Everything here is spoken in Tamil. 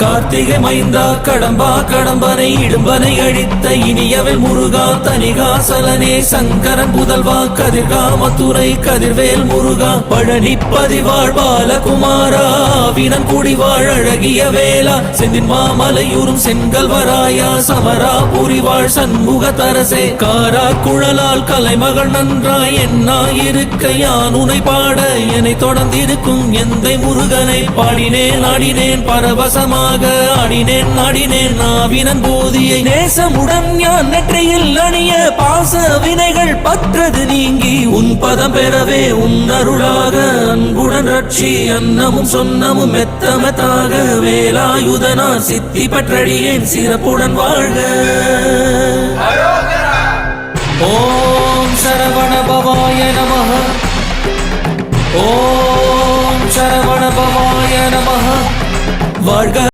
கார்த்திகை மைந்தா கடம்பா கடம்பனை இடும்பனை அழித்த இனியவள் முருகா தனிகாசலனே சங்கரன் புதல்வா கதிர்கா மத்துரை கதிர்வேல் முருகா பழனி பதிவாழ் பாலகுமாரா வினன் குடிவாழ் அழகிய வேளா செந்தின் மாமலையூரும் செங்கல்வராயா சமரா புரிவாழ் சண்முக தரசே காரா குழலால் கலைமகள் நன்றாய் என்னாயிருக்க யான் உனை பாட என்னை தொடர்ந்திருக்கும் எந்தை முருகனை பாடினேன் ஆடினேன் பரவசமாக ஆடினேன் ஆடினேன் நாவினன் போதியை நேசமுடன் ஞான் நெற்றியில் அணிய பாச வினைகள் பற்றது நீங்கி உன் பதம் பெறவே உன் அருளாக அன்புடன் ரட்சி அன்னமும் சொன்னமும் மெத்தமத்தாக வேலாயுதனா சித்தி பற்றடியேன் சிறப்புடன் வாழ்க. ஓம் சரவண பவாய நமஹ. ஓம் சரவண பவாய நமஹ. வாழ்க.